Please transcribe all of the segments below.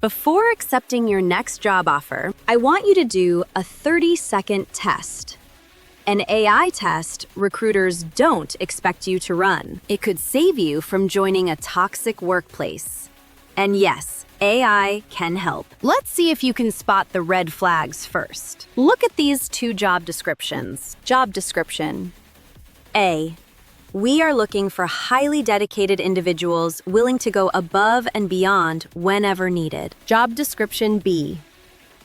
Before accepting your next job offer, I want you to do a 30-second test. An AI test recruiters don't expect you to run. It could save you from joining a toxic workplace. And yes, AI can help. Let's see if you can spot the red flags first. Look at these two job descriptions. Job description. A. We are looking for highly dedicated individuals willing to go above and beyond whenever needed. Job description B.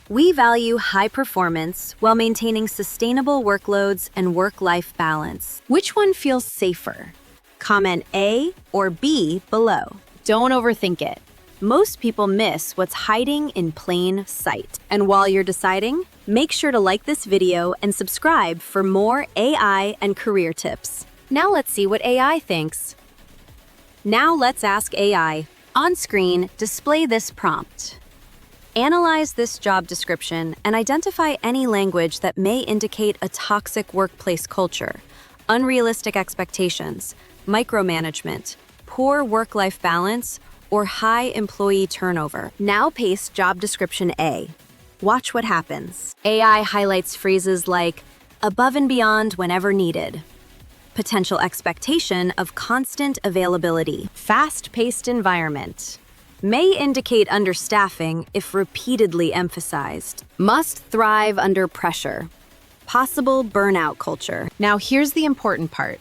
We value high performance while maintaining sustainable workloads and work-life balance. Which one feels safer? Comment A or B below. Don't overthink it. Most people miss what's hiding in plain sight. And while you're deciding, make sure to like this video and subscribe for more AI and career tips. Now let's see what AI thinks. Now let's ask AI. On screen, display this prompt. Analyze this job description and identify any language that may indicate a toxic workplace culture, unrealistic expectations, micromanagement, poor work-life balance, or high employee turnover. Now paste job description A. Watch what happens. AI highlights phrases like above and beyond whenever needed, potential expectation of constant availability, fast-paced environment, may indicate understaffing if repeatedly emphasized, must thrive under pressure, possible burnout culture. Now here's the important part.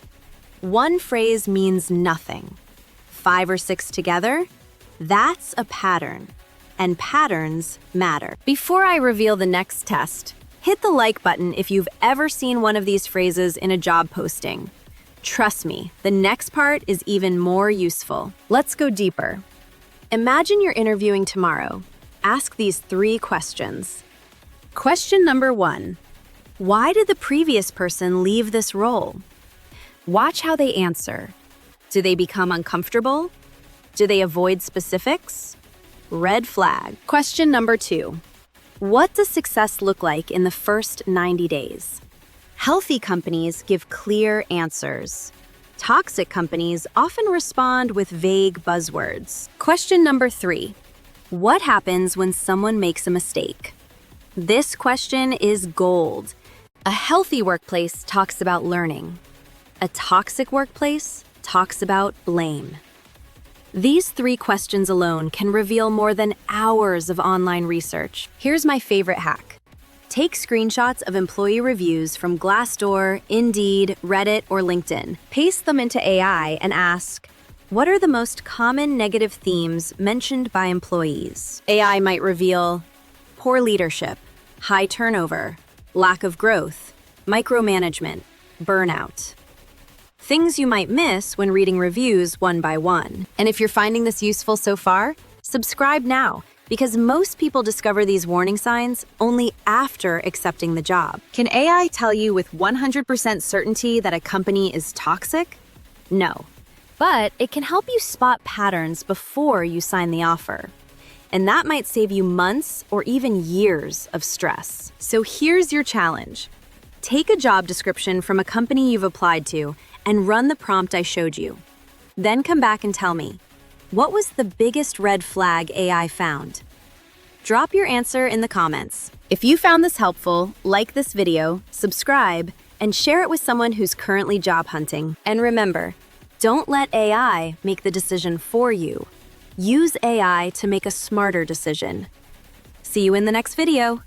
One phrase means nothing. 5 or 6 together, that's a pattern, and patterns matter. Before I reveal the next test, hit the like button if you've ever seen one of these phrases in a job posting. Trust me, the next part is even more useful. Let's go deeper. Imagine you're interviewing tomorrow. Ask these 3 questions. Question number 1. Why did the previous person leave this role? Watch how they answer. Do they become uncomfortable? Do they avoid specifics? Red flag. Question number 2. What does success look like in the first 90 days? Healthy companies give clear answers. Toxic companies often respond with vague buzzwords. Question number 3. What happens when someone makes a mistake? This question is gold. A healthy workplace talks about learning. A toxic workplace talks about blame. These 3 questions alone can reveal more than hours of online research. Here's my favorite hack. Take screenshots of employee reviews from Glassdoor, Indeed, Reddit, or LinkedIn. Paste them into AI and ask, what are the most common negative themes mentioned by employees? AI might reveal poor leadership, high turnover, lack of growth, micromanagement, burnout. Things you might miss when reading reviews one by one. And if you're finding this useful so far, subscribe now, because most people discover these warning signs only after accepting the job. Can AI tell you with 100% certainty that a company is toxic? No, but it can help you spot patterns before you sign the offer. And that might save you months or even years of stress. So here's your challenge. Take a job description from a company you've applied to and run the prompt I showed you. Then come back and tell me, what was the biggest red flag AI found? Drop your answer in the comments. If you found this helpful, like this video, subscribe, and share it with someone who's currently job hunting. And remember, don't let AI make the decision for you. Use AI to make a smarter decision. See you in the next video.